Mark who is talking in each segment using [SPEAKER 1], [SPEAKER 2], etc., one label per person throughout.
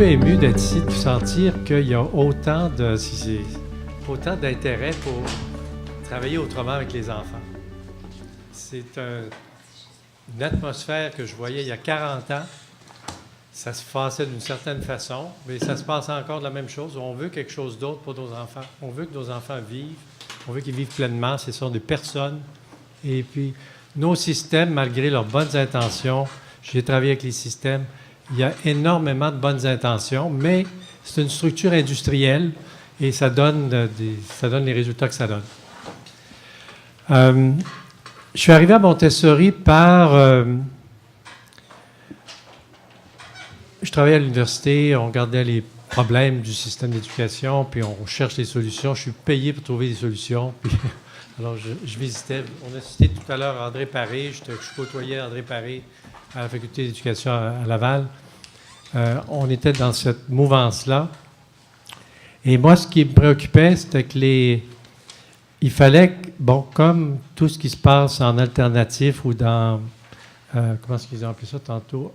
[SPEAKER 1] peu ému d'être ici, de sentir qu'il y a autant d'intérêt pour travailler autrement avec les enfants. C'est une atmosphère que je voyais il y a 40 ans. Ça se passait d'une certaine façon, mais ça se passe encore de la même chose. On veut quelque chose d'autre pour nos enfants. On veut que nos enfants vivent. On veut qu'ils vivent pleinement. Ce sont des personnes. Et puis, nos systèmes, malgré leurs bonnes intentions, j'ai travaillé avec les systèmes, il y a énormément de bonnes intentions, mais c'est une structure industrielle et ça donne les résultats que ça donne. Je suis arrivé à Montessori par... je travaillais à l'université, on regardait les problèmes du système d'éducation, puis on cherche des solutions. Je suis payé pour trouver des solutions. Puis, alors, je visitais. On a cité tout à l'heure André Paré. Je côtoyais André Paré à la faculté d'éducation à Laval. On était dans cette mouvance-là. Et moi, ce qui me préoccupait, c'était que il fallait, comme tout ce qui se passe en alternatif ou dans... comment est-ce qu'ils ont appelé ça tantôt?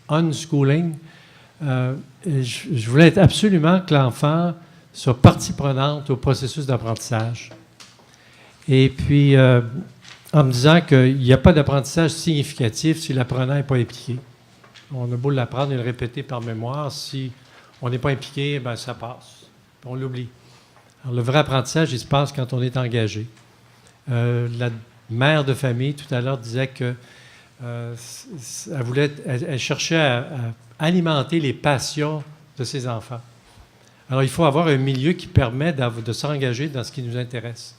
[SPEAKER 1] Unschooling. Je voulais absolument que l'enfant soit partie prenante au processus d'apprentissage. Et puis, en me disant qu'il n'y a pas d'apprentissage significatif si l'apprenant n'est pas impliqué. On a beau l'apprendre et le répéter par mémoire, si on n'est pas impliqué, bien, ça passe. On l'oublie. Alors, le vrai apprentissage, il se passe quand on est engagé. La mère de famille, tout à l'heure, disait que elle cherchait à alimenter les passions de ses enfants. Alors, il faut avoir un milieu qui permet de s'engager dans ce qui nous intéresse.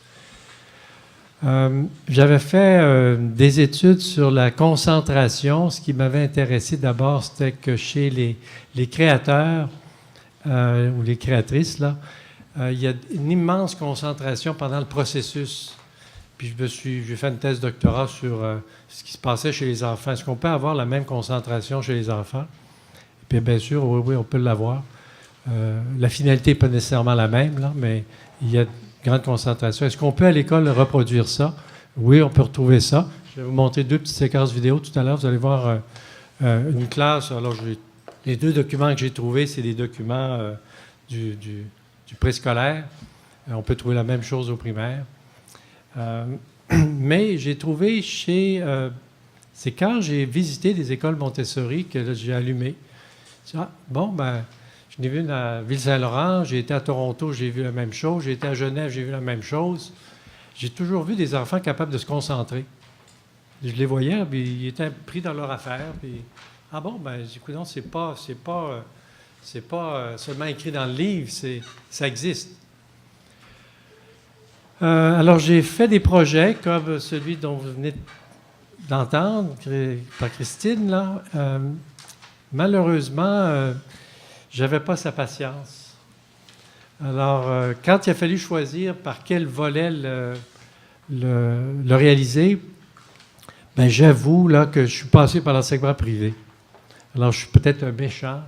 [SPEAKER 1] J'avais fait des études sur la concentration. Ce qui m'avait intéressé d'abord, c'était que chez les créateurs ou les créatrices, là, il y a une immense concentration pendant le processus. Puis j'ai fait une thèse de doctorat sur ce qui se passait chez les enfants. Est-ce qu'on peut avoir la même concentration chez les enfants? Puis bien sûr, oui, on peut l'avoir. La finalité n'est pas nécessairement la même, là, mais il y a une grande concentration. Est-ce qu'on peut à l'école reproduire ça? Oui, on peut retrouver ça. Je vais vous montrer 2 petites séquences vidéo tout à l'heure. Vous allez voir une classe. Alors, les 2 documents que j'ai trouvés, c'est des documents du préscolaire. On peut trouver la même chose au primaire. Mais j'ai trouvé c'est quand j'ai visité des écoles Montessori que là, j'ai allumé. Je l'ai vu à Ville-Saint-Laurent, j'ai été à Toronto, j'ai vu la même chose, j'ai été à Genève, j'ai vu la même chose. J'ai toujours vu des enfants capables de se concentrer. Je les voyais, puis ils étaient pris dans leur affaire, puis écoute, non, c'est pas seulement écrit dans le livre, ça existe. Alors, j'ai fait des projets comme celui dont vous venez d'entendre par Christine, là. Malheureusement, j'avais pas sa patience. Alors, quand il a fallu choisir par quel volet le réaliser, j'avoue là, que je suis passé par l'enseignement privé. Alors, je suis peut-être un méchant,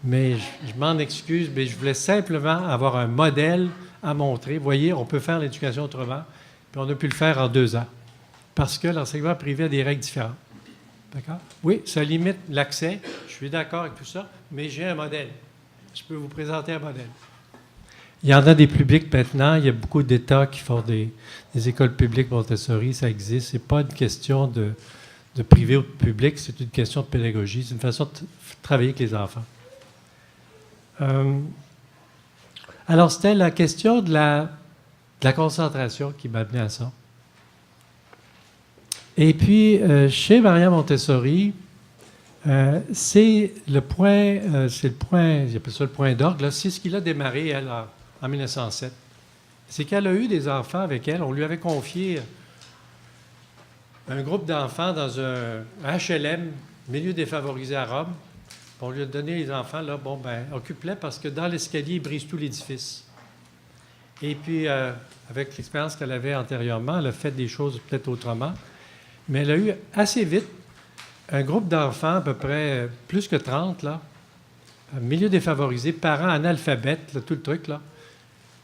[SPEAKER 1] mais je m'en excuse, mais je voulais simplement avoir un modèle à montrer. Vous voyez, on peut faire l'éducation autrement, puis on a pu le faire en 2 ans, parce que l'enseignement privé a des règles différentes. D'accord? Oui, ça limite l'accès, je suis d'accord avec tout ça, mais j'ai un modèle. Je peux vous présenter un modèle. Il y en a des publics maintenant, il y a beaucoup d'États qui font des écoles publiques Montessori, ça existe. Ce n'est pas une question de privé ou de public, c'est une question de pédagogie, c'est une façon de travailler avec les enfants. Alors, c'était la question de la concentration qui m'a amené à ça. Et puis, chez Maria Montessori, c'est le point, j'appelle ça le point d'orgue, c'est ce qu'il a démarré, elle, en 1907. C'est qu'elle a eu des enfants avec elle. On lui avait confié un groupe d'enfants dans un HLM, milieu défavorisé à Rome. On lui a donné les enfants, là, occupe-les parce que dans l'escalier, ils brisent tout l'édifice. Et puis, avec l'expérience qu'elle avait antérieurement, elle a fait des choses peut-être autrement. Mais elle a eu assez vite un groupe d'enfants, à peu près plus que 30, là, milieu défavorisé, parents analphabètes, là, tout le truc, là,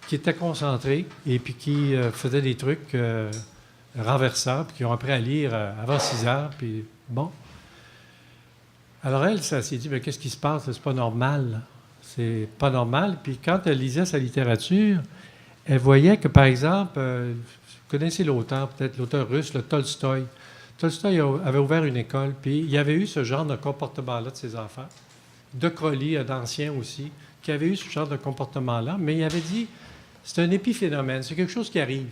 [SPEAKER 1] qui étaient concentrés et puis qui faisaient des trucs renversants, puis qui ont appris à lire avant 6 heures, puis bon. Alors elle, ça s'est dit, mais qu'est-ce qui se passe? C'est pas normal. C'est pas normal. Puis quand elle lisait sa littérature, elle voyait que, par exemple, vous connaissez l'auteur, peut-être l'auteur russe, le Tolstoï. Tolstoï avait ouvert une école, puis il y avait eu ce genre de comportement-là de ses enfants. De Crowley, d'anciens aussi, qui avait eu ce genre de comportement-là, mais il avait dit, c'est un épiphénomène, c'est quelque chose qui arrive,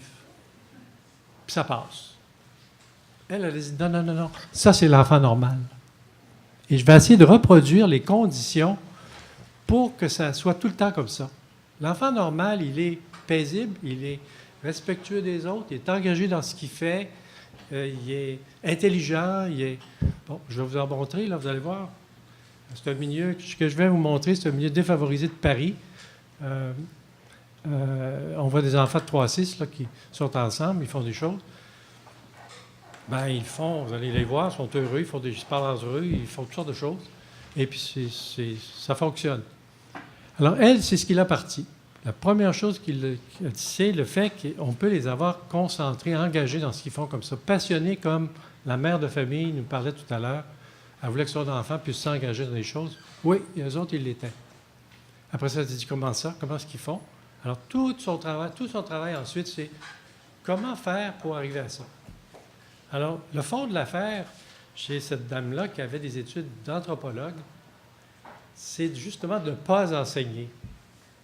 [SPEAKER 1] puis ça passe. Elle a dit, non, non, non, non, ça c'est l'enfant normal. Et je vais essayer de reproduire les conditions pour que ça soit tout le temps comme ça. L'enfant normal, il est paisible, il est respectueux des autres, il est engagé dans ce qu'il fait, il est intelligent, il est... Bon, je vais vous en montrer, là, vous allez voir. C'est un milieu que je vais vous montrer, c'est un milieu défavorisé de Paris. On voit des enfants de 3-6 là, qui sont ensemble, ils font des choses. Ben, ils font, vous allez les voir, ils sont heureux, ils se parlent entre eux, ils font toutes sortes de choses. Et puis, ça fonctionne. Alors, elle, c'est ce qui l'a parti. La première chose qu'il a dit, c'est le fait qu'on peut les avoir concentrés, engagés dans ce qu'ils font comme ça, passionnés comme la mère de famille nous parlait tout à l'heure. Elle voulait que son enfant puisse s'engager dans des choses. Oui, et eux autres, ils l'étaient. Après ça, elle s'est dit, comment ça? Comment est-ce qu'ils font? Alors, tout son travail ensuite, c'est comment faire pour arriver à ça? Alors, le fond de l'affaire, chez cette dame-là qui avait des études d'anthropologue, c'est justement de ne pas enseigner.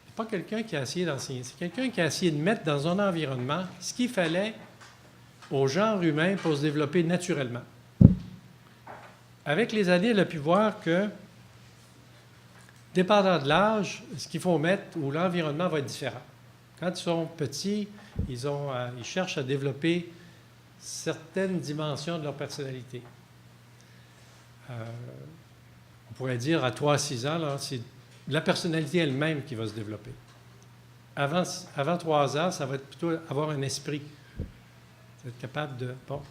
[SPEAKER 1] Ce n'est pas quelqu'un qui a essayé d'enseigner, c'est quelqu'un qui a essayé de mettre dans un environnement ce qu'il fallait au genre humain pour se développer naturellement. Avec les années, elle a pu voir que, dépendant de l'âge, ce qu'il faut mettre ou l'environnement va être différent. Quand ils sont petits, ils cherchent à développer certaines dimensions de leur personnalité. On pourrait dire à 3-6 ans, là, c'est la personnalité elle-même qui va se développer. Avant 3 ans, ça va être plutôt avoir un esprit. Être capable de... Bon.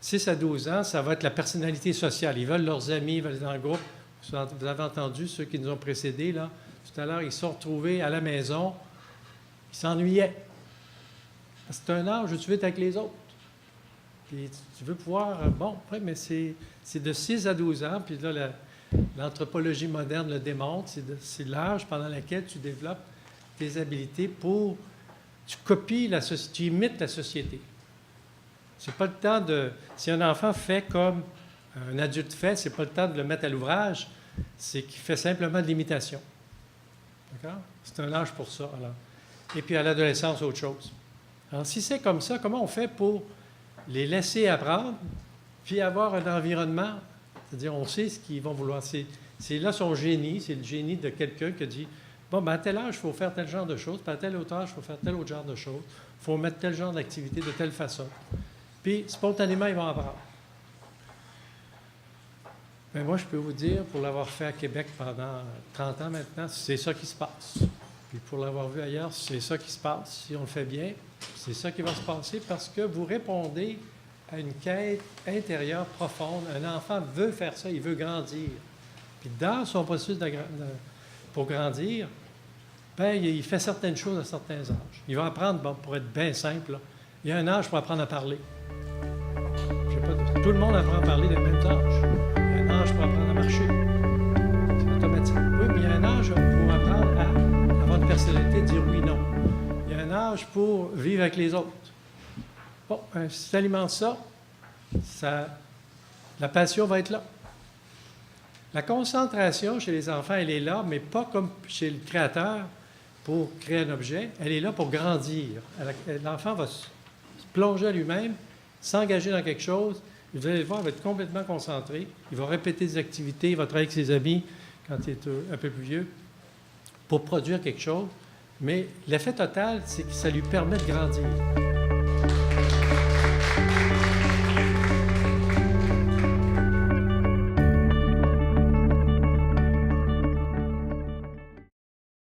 [SPEAKER 1] 6 à 12 ans, ça va être la personnalité sociale. Ils veulent leurs amis, ils veulent être dans le groupe. Vous avez entendu ceux qui nous ont précédés, là. Tout à l'heure, ils se sont retrouvés à la maison. Ils s'ennuyaient. C'est un âge où tu veux être avec les autres. Puis tu veux pouvoir... Bon, après, mais c'est de 6 à 12 ans. Puis là, l'anthropologie moderne le démontre. C'est l'âge pendant lequel tu développes tes habiletés pour... Tu copies la société, tu imites la société. C'est pas le temps de... Si un enfant fait comme un adulte fait, c'est pas le temps de le mettre à l'ouvrage, c'est qu'il fait simplement de l'imitation. D'accord? C'est un âge pour ça. Alors. Et puis à l'adolescence, autre chose. Alors si c'est comme ça, comment on fait pour les laisser apprendre, puis avoir un environnement, c'est-à-dire on sait ce qu'ils vont vouloir. C'est là son génie, c'est le génie de quelqu'un qui dit, bon, ben à tel âge, il faut faire tel genre de choses, puis à tel autre âge, il faut faire tel autre genre de choses, il faut mettre tel genre d'activité de telle façon. Puis, spontanément, ils vont apprendre. Mais moi, je peux vous dire, pour l'avoir fait à Québec pendant 30 ans maintenant, c'est ça qui se passe. Puis pour l'avoir vu ailleurs, c'est ça qui se passe. Si on le fait bien, c'est ça qui va se passer parce que vous répondez à une quête intérieure profonde. Un enfant veut faire ça, il veut grandir. Puis dans son processus pour grandir, bien, il fait certaines choses à certains âges. Il va apprendre, bon, pour être bien simple, là, il y a un âge pour apprendre à parler. Tout le monde apprend à parler des mêmes âges. Il y a un âge pour apprendre à marcher. C'est automatique. Oui, mais il y a un âge pour apprendre à avoir une personnalité, dire oui, non. Il y a un âge pour vivre avec les autres. Bon, si tu alimentes ça, la passion va être là. La concentration chez les enfants, elle est là, mais pas comme chez le créateur pour créer un objet. Elle est là pour grandir. L'enfant va se plonger à lui-même, s'engager dans quelque chose. Vous allez le voir, il va être complètement concentré. Il va répéter des activités, il va travailler avec ses amis quand il est un peu plus vieux pour produire quelque chose. Mais l'effet total, c'est que ça lui permet de grandir.